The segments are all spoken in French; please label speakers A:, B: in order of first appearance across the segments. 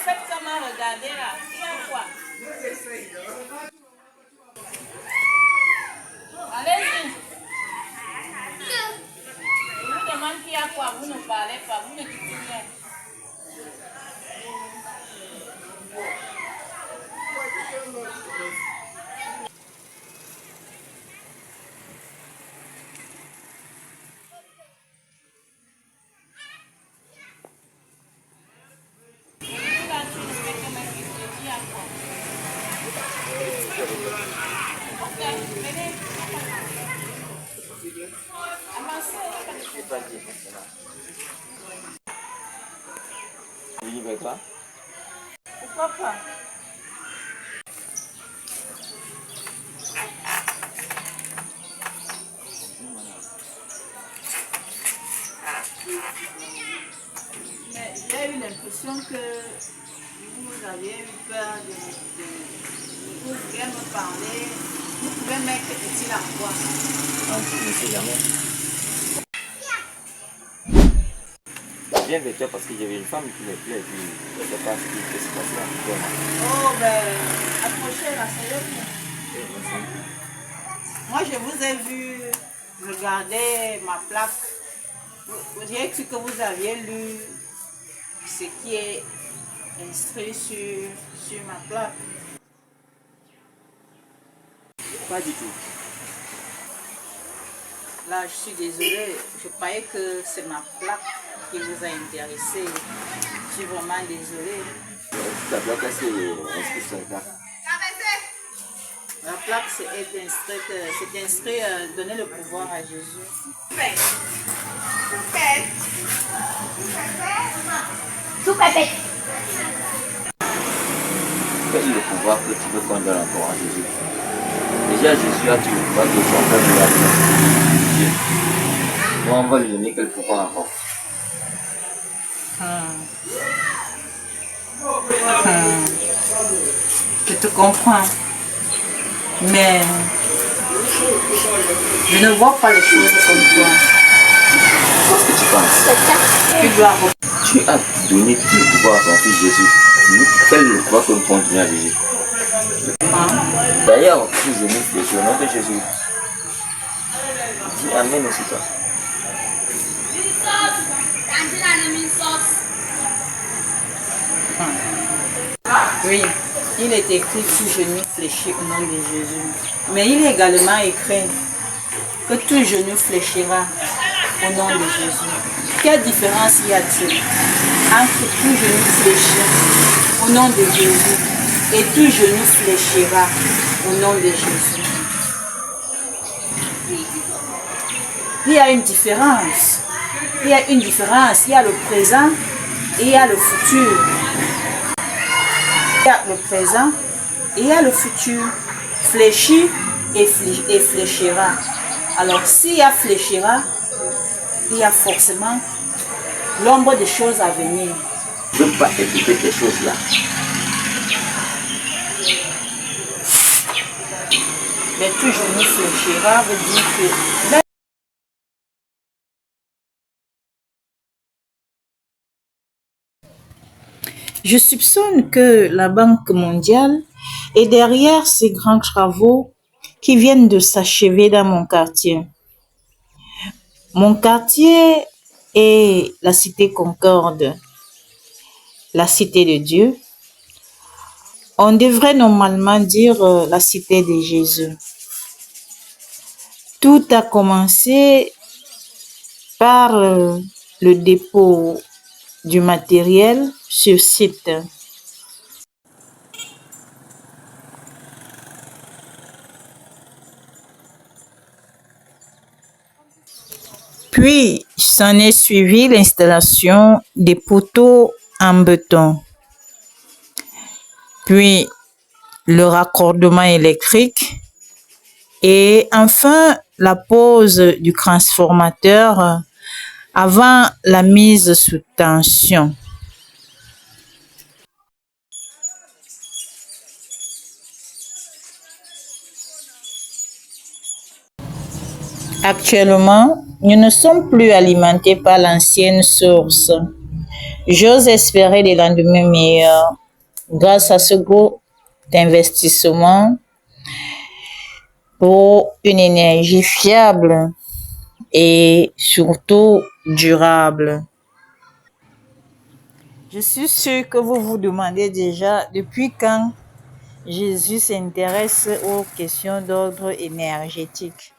A: faites comment regarder là? Il y a quoi? Allez-y. Je vous demande qu'il y a quoi? Vous ne parlez pas, vous ne dites rien. Là, tu ne fais que m'inquiéter. Il y a quoi? Ok, venez. Avancez.
B: Oui, avec toi.
A: Pourquoi pas? Mais j'ai eu l'impression que vous aviez eu peur de vous vouliez me parler. Vous pouvez mettre petit la voix.
B: Ah, je ne sais jamais. Je viens avec toi parce que j'avais une femme qui me plaît et puis je ne sais pas ce qui se passe là.
A: Oh, ben, approchez la sérieux. Moi, je vous ai vu regarder ma plaque. J'ai cru que vous aviez lu ce qui est inscrit sur ma plaque.
B: Pas du tout.
A: Là, je suis désolée. Je croyais que c'est ma plaque qui vous a intéressé. Je suis vraiment désolée.
B: Ta plaque, c'est inscrit sur la carte.
A: La plaque, c'est inscrit donner le pouvoir à Jésus.
B: Quel est le pouvoir que tu veux qu'on donne encore à Jésus? Déjà, Jésus a tout le pouvoir de son peuple de la vie. Moi, on va lui donner quel pouvoir encore?
A: Je te comprends. Mais je ne vois pas les choses comme toi.
B: Qu'est-ce que tu penses?
A: Tu dois
B: Tu as donné tout le pouvoir à ton fils Jésus. Quel est le pouvoir que nous pouvons donner à Jésus? D'ailleurs, si je nous fléchis au nom de Jésus, dis Amen aussi toi.
A: Oui, il est écrit tout genou fléchi au nom de Jésus. Mais il est également écrit que tout genou fléchira au nom de Jésus. Quelle différence y a-t-il entre tout genou fléchi au nom de Jésus et tout genou fléchira au nom de Jésus? Il y a une différence. Il y a une différence. Il y a le présent et il y a le futur. Il y a le présent et il y a le futur. Fléchit et fléchira. Alors, s'il y a fléchira, il y a forcément l'ombre des choses à venir.
B: Je ne veux pas écouter ces choses-là.
A: Mais tout genou fléchira veut dire que... Je soupçonne que la Banque mondiale est derrière ces grands travaux qui viennent de s'achever dans mon quartier. Mon quartier est la cité Concorde, la cité de Dieu. On devrait normalement dire la cité de Jésus. Tout a commencé par le dépôt du matériel sur site. Puis, s'en est suivi l'installation des poteaux en béton. Puis, le raccordement électrique. Et enfin, la pose du transformateur avant la mise sous tension. Actuellement, nous ne sommes plus alimentés par l'ancienne source. J'ose espérer des lendemains meilleurs grâce à ce gros d'investissement pour une énergie fiable et surtout durable. Je suis sûre que vous vous demandez déjà depuis quand Jésus s'intéresse aux questions d'ordre énergétique.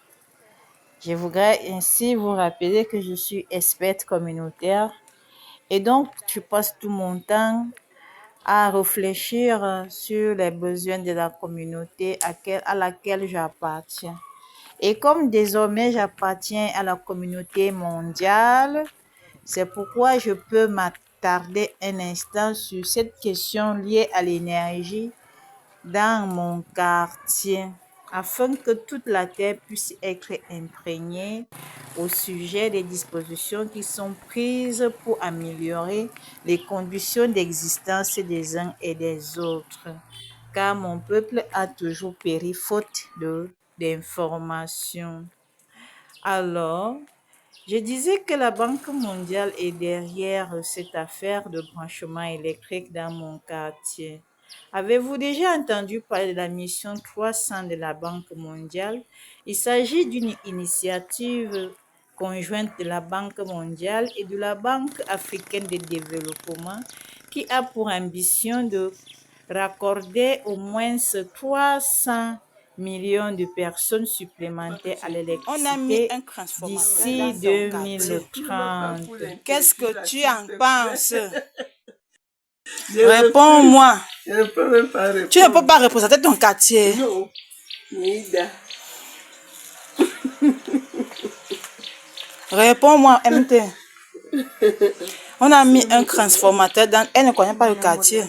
A: Je voudrais ainsi vous rappeler que je suis experte communautaire et donc je passe tout mon temps à réfléchir sur les besoins de la communauté à laquelle j'appartiens. Et comme désormais j'appartiens à la communauté mondiale, c'est pourquoi je peux m'attarder un instant sur cette question liée à l'énergie dans mon quartier, afin que toute la terre puisse être imprégnée au sujet des dispositions qui sont prises pour améliorer les conditions d'existence des uns et des autres. Car mon peuple a toujours péri faute d'informations. Alors, je disais que la Banque mondiale est derrière cette affaire de branchement électrique dans mon quartier. Avez-vous déjà entendu parler de la mission 300 de la Banque mondiale? Il s'agit d'une initiative conjointe de la Banque mondiale et de la Banque africaine de développement qui a pour ambition de raccorder au moins 300 millions de personnes supplémentaires à l'électricité d'ici 2030.
C: Qu'est-ce que tu en penses? Réponds-moi.
D: Je ne peux même pas répondre.
C: Tu ne peux pas représenter ton quartier.
D: Non. Nida.
C: Réponds-moi, MT. On a mis un transformateur dans... Elle ne connaît pas le quartier.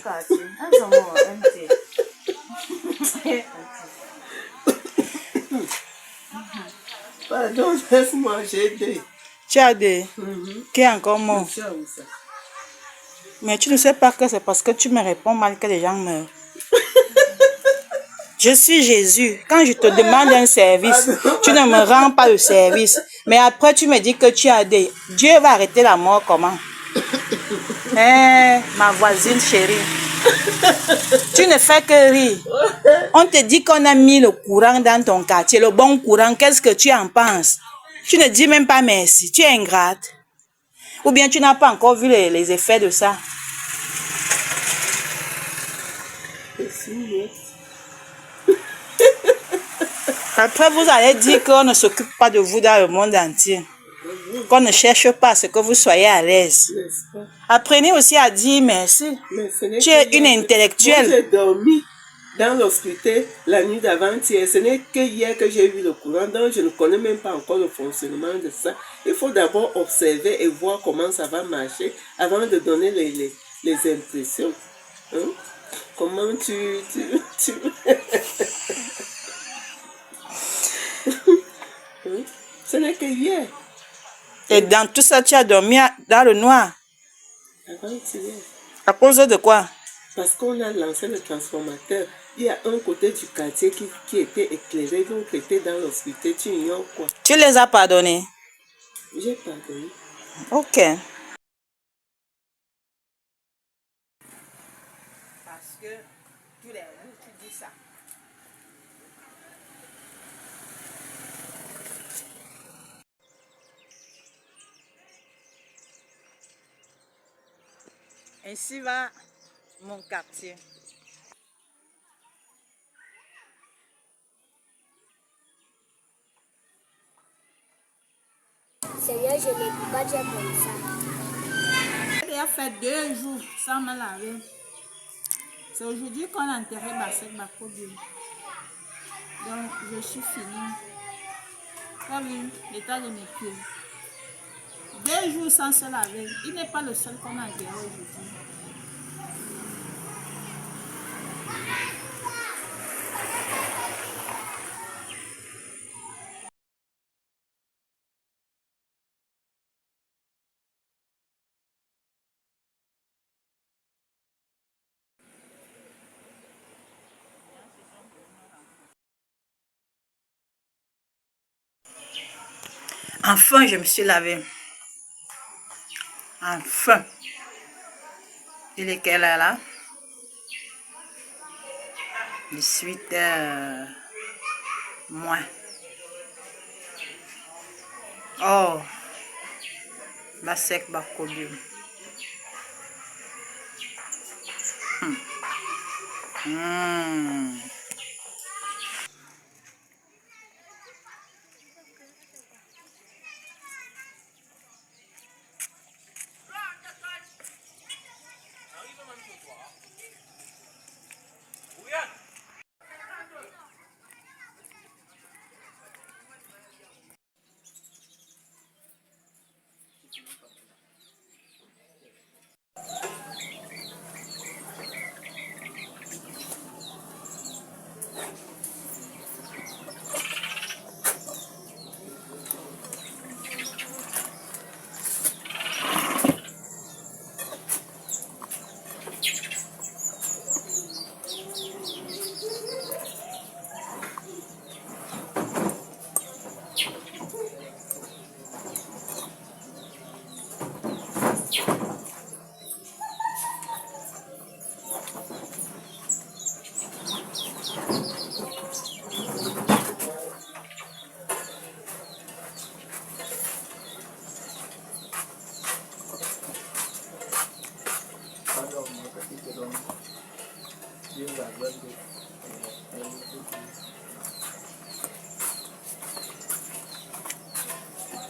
D: Pardon, laisse-moi, j'ai des.
C: Tu as des... Qui est encore mort? Mais tu ne sais pas que c'est parce que tu me réponds mal que les gens meurent. Je suis Jésus. Quand je te demande un service, tu ne me rends pas le service. Mais après, tu me dis que tu as des... Dieu va arrêter la mort comment? Hein, ma voisine chérie. Tu ne fais que rire. On te dit qu'on a mis le courant dans ton quartier, le bon courant. Qu'est-ce que tu en penses? Tu ne dis même pas merci. Tu es ingrate. Ou bien tu n'as pas encore vu les effets de ça. Après, vous allez dire qu'on ne s'occupe pas de vous dans le monde entier. Qu'on ne cherche pas à ce que vous soyez à l'aise. Apprenez aussi à dire merci. Tu es une intellectuelle.
D: Moi, j'ai dormi dans l'hospitalité la nuit d'avant-hier. Ce n'est que hier que j'ai vu le courant, donc je ne connais même pas encore le fonctionnement de ça. Il faut d'abord observer et voir comment ça va marcher avant de donner les impressions. Hein? Comment tu... Ce n'est que hier.
C: Et dans tout ça, tu as dormi dans le noir.
D: Avant-hier.
C: À cause de quoi?
D: Parce qu'on a lancé le transformateur. Il y a un côté du quartier qui était éclairé, l'autre était dans l'hospitalité. Tu ignores quoi?
C: Tu les as pardonnés?
D: J'ai pardonné.
C: Ok. Parce que tous les jours, tu dis ça. Ainsi va mon quartier.
E: Seigneur, je n'ai pas déjà comme ça.
C: Il a fait 2 jours sans me laver. C'est aujourd'hui qu'on a enterré Bassek Bakobi. Donc, je suis finie. Tu as vu l'état de mes pieds. 2 jours sans se laver. Il n'est pas le seul qu'on a enterré aujourd'hui. Enfin, je me suis lavée. Enfin.
A: Il est quelle heure là? 18h moins. Oh, la sec bakodu.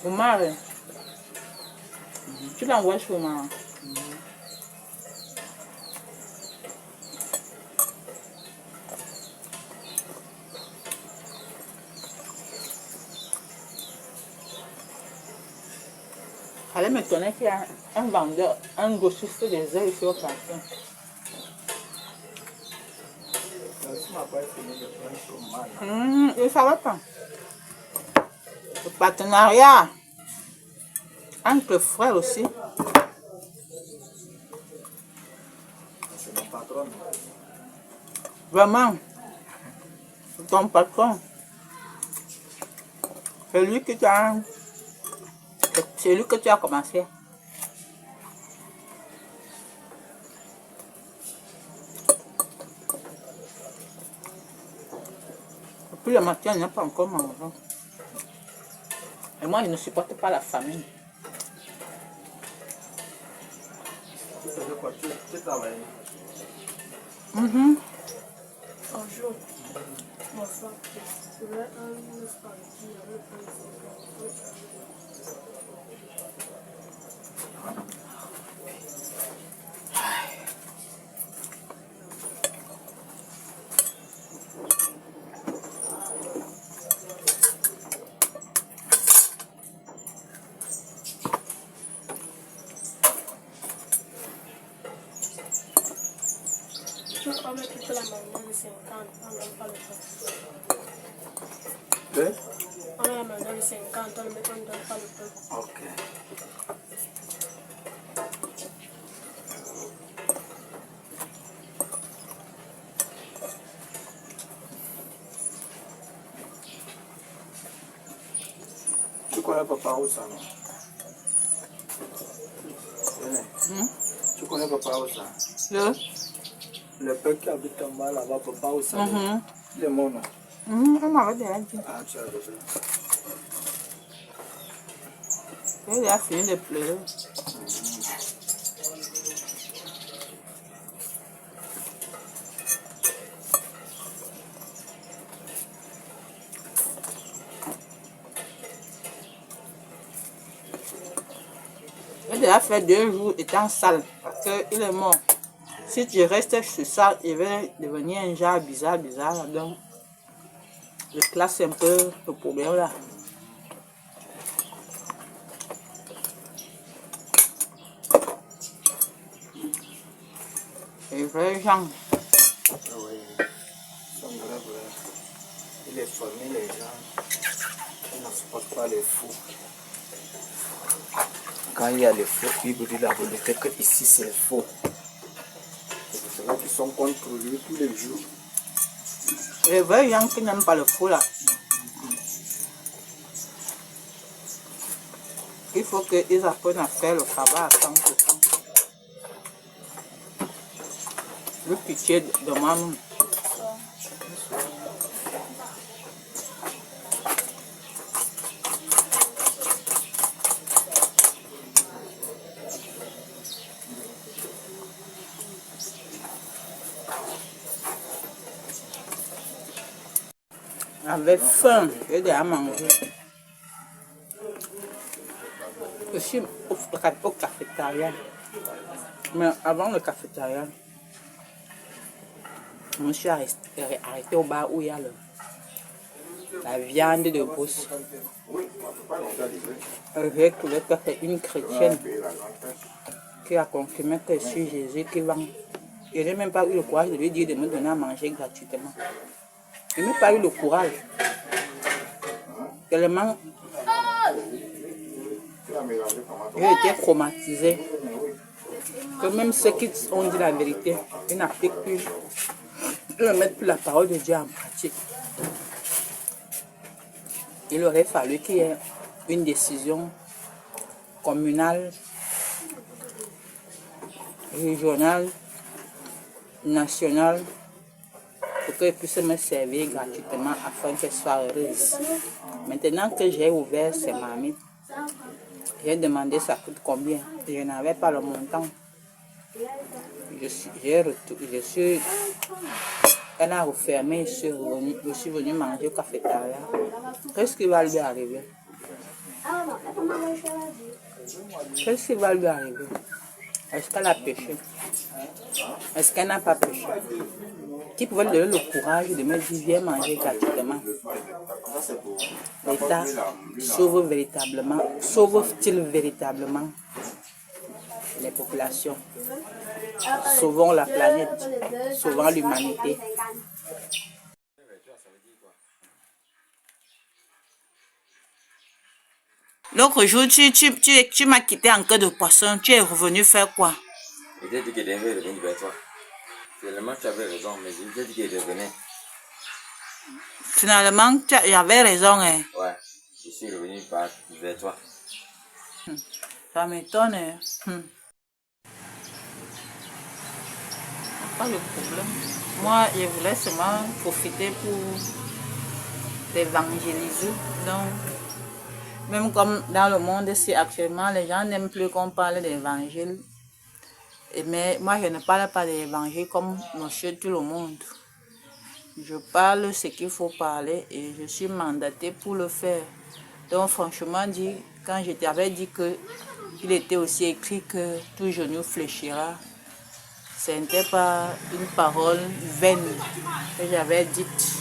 A: Omar, tu l'envoies chez Omar. Allez me connaître qu'il y a un vendeur, un grossiste des œufs ici au quartier. Et ça va pas. Le partenariat entre frères aussi.
F: C'est mon patron.
A: Vraiment. C'est ton patron. C'est lui que tu as. C'est lui que tu as commencé. Et puis le matin, il n'a pas encore mangé. Et moi, je ne supporte pas la famine.
F: Tu faisais quoi? Tu travaillais?
E: Un jour, mon frère faisait un spaghetti avec on met toute la maman de 50, on n'aime pas le pain.
F: Hein?
E: On a la maman de 50, on ne donne pas le pain.
F: Ok. Tu connais Papa Oussa, non? Tu connais Papa Oussa? Le père qui habite en bas là-bas, Papa Oussa. Il est mort, non?
A: On m'avait déjà dit.
F: Ah, tu as déjà.
A: Il a fini de pleurer. Il a déjà fait 2 jours étant sale parce qu'il est mort. Si tu restes sur ça, il va devenir un genre bizarre. Donc, je classe un peu le problème là. Les vrais gens.
F: Oui, ils sont vrais. Il est formé, les gens. Ils ne supportent pas les fous. Quand il y a les faux, il vous dit la vérité que ici c'est faux. C'est pour cela qu'ils sont contre lui tous les jours.
A: Les vrais gens qui n'aiment pas le fou là. Il faut qu'ils apprennent à faire le travail à 100%.
C: Le pitié de maman. J'avais faim, j'ai déjà mangé. Je suis au cafétéria. Mais avant le cafétéria, je me suis arrêté au bar où il y a la viande de brousse. J'ai trouvé que c'est une chrétienne qui a confirmé que je suis Jésus qui vend. Je n'ai même pas eu le courage de lui dire de me donner à manger gratuitement. Je n'ai pas eu le courage. Tellement j'ai été traumatisée que même ceux qui ont dit la vérité, ils n'appliquent plus, ils ne mettent plus la parole de Dieu en pratique. Il aurait fallu qu'il y ait une décision communale, régionale, nationale, pour qu'elle puisse me servir gratuitement afin qu'elle soit heureuse. Maintenant que j'ai ouvert ces marmites, j'ai demandé ça coûte combien. Je n'avais pas le montant. Elle a refermé, je suis venu manger au cafétéria. Qu'est-ce qui va lui arriver? Qu'est-ce qui va lui arriver? Est-ce qu'elle a péché? Est-ce qu'elle n'a pas péché? Qui pouvait lui donner le courage de me dire viens manger gratuitement? L'État sauve-t-il véritablement les populations? Sauvons la planète, sauvons l'humanité. L'autre jour, tu m'as quitté en queue de poisson. Tu es revenu faire quoi?
B: Je t'ai dit que devait revenir vers toi. Finalement, tu avais raison, mais je t'ai dit qu'il revenait.
C: Finalement, j'avais raison. Hein?
B: Ouais, je suis revenu vers toi.
C: Ça m'étonne. Pas le problème. Moi, je voulais seulement profiter pour évangéliser. Donc, même comme dans le monde ici actuellement, les gens n'aiment plus qu'on parle d'évangile. Mais moi, je ne parle pas d'évangile comme monsieur tout le monde. Je parle ce qu'il faut parler et je suis mandatée pour le faire. Donc, franchement dit, quand je t'avais dit qu'il était aussi écrit que tout genou fléchira, ce n'était pas une parole vaine que j'avais dite.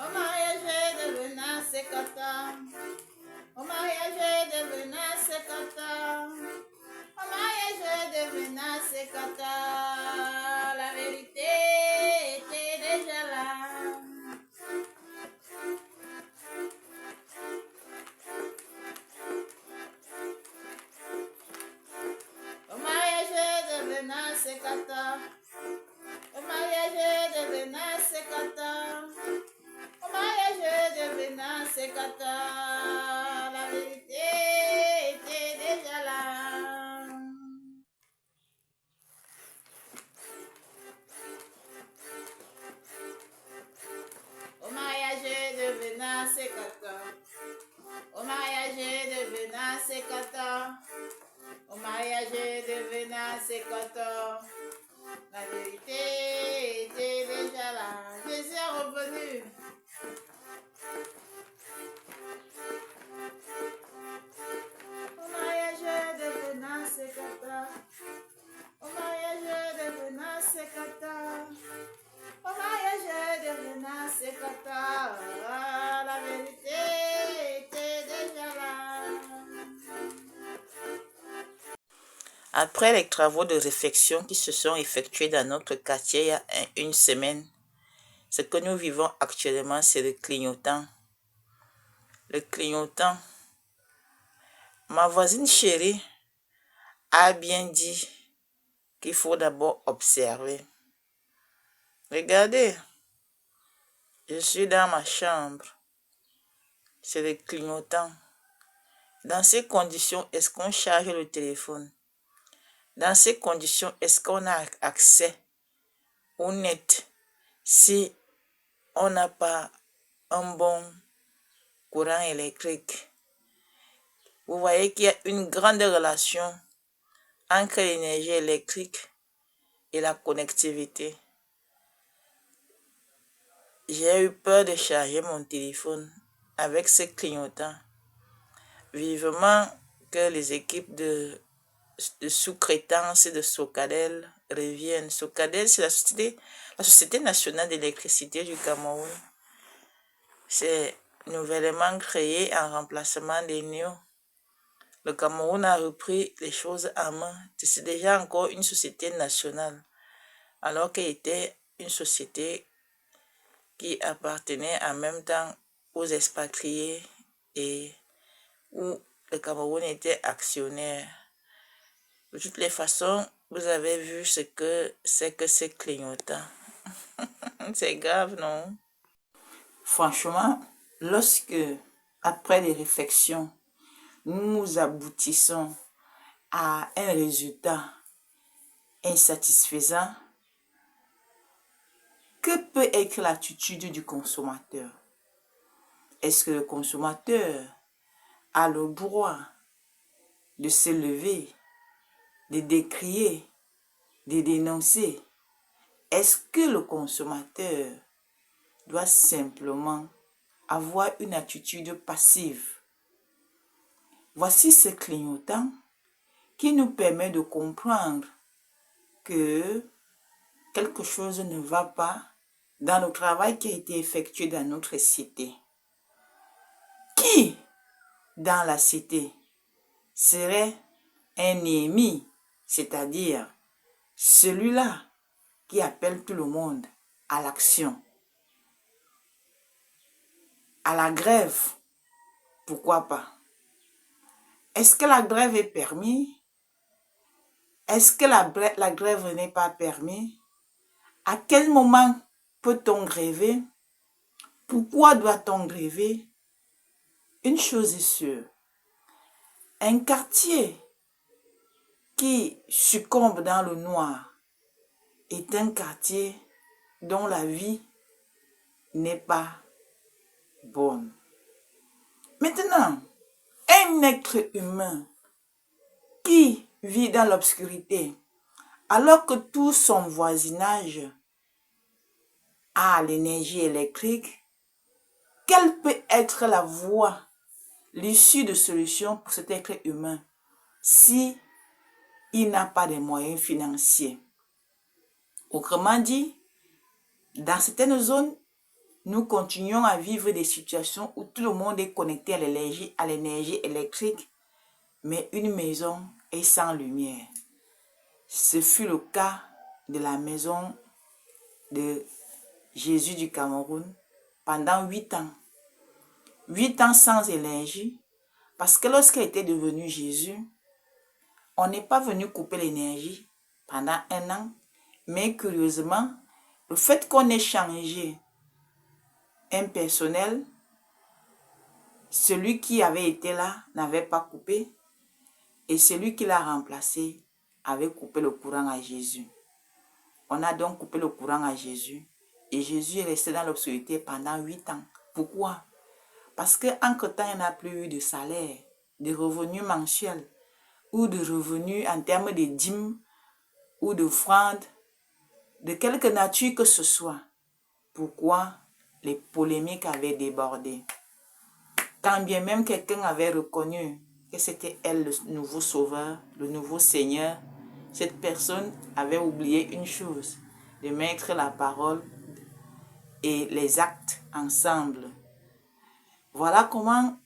C: Au mariage de Venas Kata. Au mariage de Venas Kata. La vérité était déjà là. Au mariage de Venas Kata. Au mariage de Venas Kata. Au mariage de Venas Kata. La vérité était déjà là. Au mariage de Venas Kata. Au mariage de Venas Kata. Au mariage de Venas Kata. La vérité était déjà là. Jésus est revenu.
A: Après les travaux de réflexion qui se sont effectués dans notre quartier il y a une semaine, ce que nous vivons actuellement, c'est le clignotant. Le clignotant. Ma voisine chérie a bien dit qu'il faut d'abord observer. Regardez, je suis dans ma chambre. C'est le clignotant. Dans ces conditions, est-ce qu'on charge le téléphone? Dans ces conditions, est-ce qu'on a accès au net si on n'a pas un bon courant électrique? Vous voyez qu'il y a une grande relation entre l'énergie électrique et la connectivité. J'ai eu peur de charger mon téléphone avec ce clignotant. Vivement que les équipes de sous-traitance et de Socadel reviennent. Socadel, c'est la Société nationale d'électricité du Cameroun. C'est nouvellement créé en remplacement des NEO. Le Cameroun a repris les choses en main. C'est déjà encore une société nationale, alors qu'elle était une société qui appartenait en même temps aux expatriés et où le Cameroun était actionnaire. De toutes les façons, vous avez vu ce que c'est clignotant. C'est grave, non? Franchement, lorsque, après des réflexions, nous aboutissons à un résultat insatisfaisant, que peut être l'attitude du consommateur? Est-ce que le consommateur a le droit de se lever, de décrier, de dénoncer? Est-ce que le consommateur doit simplement avoir une attitude passive? Voici ce clignotant qui nous permet de comprendre que quelque chose ne va pas dans le travail qui a été effectué dans notre cité. Qui, dans la cité, serait un ennemi, c'est-à-dire celui-là qui appelle tout le monde à l'action, à la grève? Pourquoi pas? Est-ce que la grève est permise? Est-ce que la grève n'est pas permise? À quel moment peut-on gréver? Pourquoi doit-on gréver? Une chose est sûre, un quartier qui succombe dans le noir est un quartier dont la vie n'est pas bonne. Maintenant, un être humain qui vit dans l'obscurité, alors que tout son voisinage a l'énergie électrique, quelle peut être la voie, l'issue de solution pour cet être humain si il n'a pas de moyens financiers? Autrement dit, dans certaines zones, nous continuons à vivre des situations où tout le monde est connecté à l'énergie électrique, mais une maison est sans lumière. Ce fut le cas de la maison de Jésus du Cameroun pendant 8 ans. 8 ans sans énergie, parce que lorsqu'il était devenu Jésus, on n'est pas venu couper l'énergie pendant 1 an, mais curieusement, le fait qu'on ait changé un personnel, celui qui avait été là n'avait pas coupé, et celui qui l'a remplacé avait coupé le courant à Jésus. On a donc coupé le courant à Jésus, et Jésus est resté dans l'obscurité pendant 8 ans. Pourquoi? Parce qu'entre-temps, il n'a plus eu de salaire, de revenus mensuels, ou de revenus en termes de dîmes, ou d'offrandes, de quelque nature que ce soit. Pourquoi? Les polémiques avaient débordé. Quand bien même quelqu'un avait reconnu que c'était elle le nouveau sauveur, le nouveau Seigneur, cette personne avait oublié une chose, de mettre la parole et les actes ensemble. Voilà comment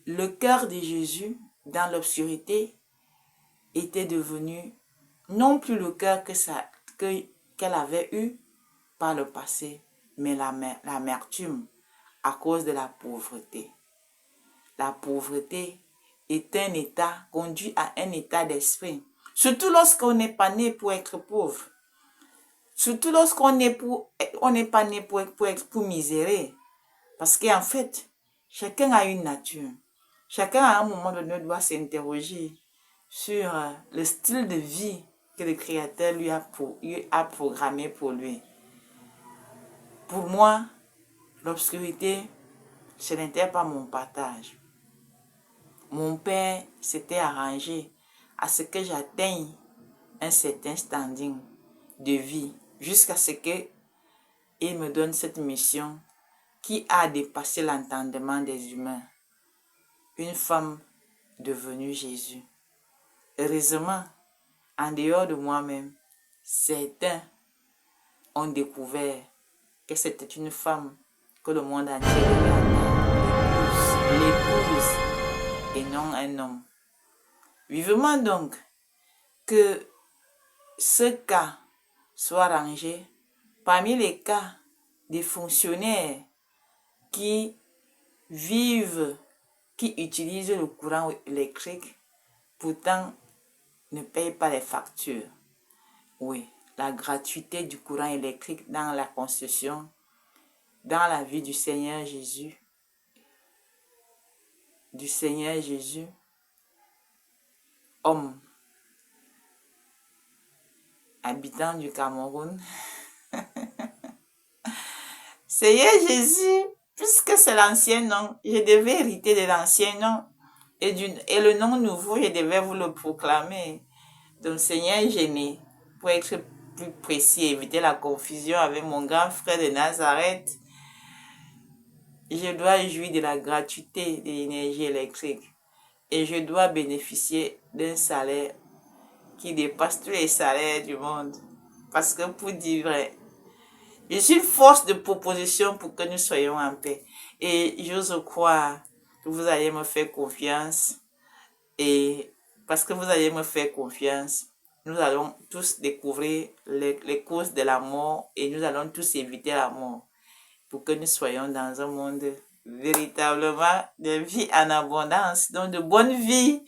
A: le cœur de Jésus, dans l'obscurité,
C: était devenu non plus le cœur qu'elle avait eu par le passé, mais l'amertume à cause de la pauvreté. La pauvreté est un état, conduit à un état d'esprit. Surtout lorsqu'on n'est pas né pour être pauvre. Surtout lorsqu'on n'est pas né pour misérer. Parce qu'en fait, chacun a une nature. Chacun à un moment donné doit s'interroger sur le style de vie que le Créateur lui a programmé pour lui. Pour moi, l'obscurité, ce n'était pas mon partage. Mon père s'était arrangé à ce que j'atteigne un certain standing de vie jusqu'à ce qu'il me donne cette mission qui a dépassé l'entendement des humains. Une femme devenue Jésus. Heureusement, en dehors de moi-même, certains ont découvert que c'était une femme que le monde entier regardait, l'épouse et non un homme. Vivement donc que ce cas soit rangé parmi les cas des fonctionnaires qui vivent, qui utilisent le courant électrique, pourtant ne payent pas les factures. Oui, la gratuité du courant électrique dans la construction, dans la vie du Seigneur Jésus, homme, habitant du Cameroun. Seigneur Jésus, puisque c'est l'ancien nom, je devais hériter de l'ancien nom et le nom nouveau, je devais vous le proclamer. Donc Seigneur, j'ai né, pour être plus précis, éviter la confusion avec mon grand frère de Nazareth, je dois jouir de la gratuité de l'énergie électrique et je dois bénéficier d'un salaire qui dépasse tous les salaires du monde. Parce que pour dire vrai, je suis force de proposition pour que nous soyons en paix. Et j'ose croire que vous allez me faire confiance. Et parce que vous allez me faire confiance, nous allons tous découvrir les causes de la mort et nous allons tous éviter la mort. Pour que nous soyons dans un monde véritablement de vie en abondance, donc de bonne vie.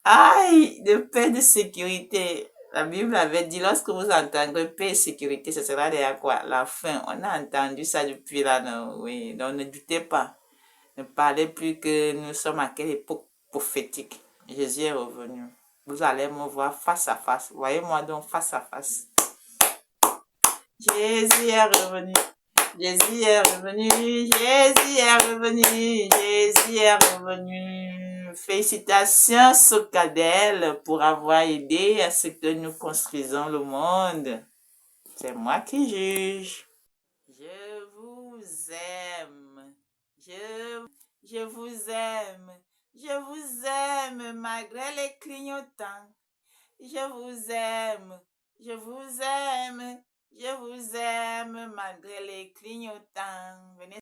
C: Aïe, de paix, de sécurité. La Bible avait dit, lorsque vous entendrez paix et sécurité, ce sera derrière quoi? La fin. On a entendu ça depuis là, non? Oui. Donc ne doutez pas. Ne parlez plus que nous sommes à quelle époque prophétique. Jésus est revenu. Vous allez me voir face à face. Voyez-moi donc face à face. Jésus est revenu. Jésus est revenu. Jésus est revenu. Jésus est revenu. Félicitations Socadel pour avoir aidé à ce que nous construisons le monde. C'est moi qui juge. Je vous aime. Je vous aime. Je vous aime malgré les clignotants. Je vous aime. Je vous aime. Je vous aime malgré les clignotants. Venez.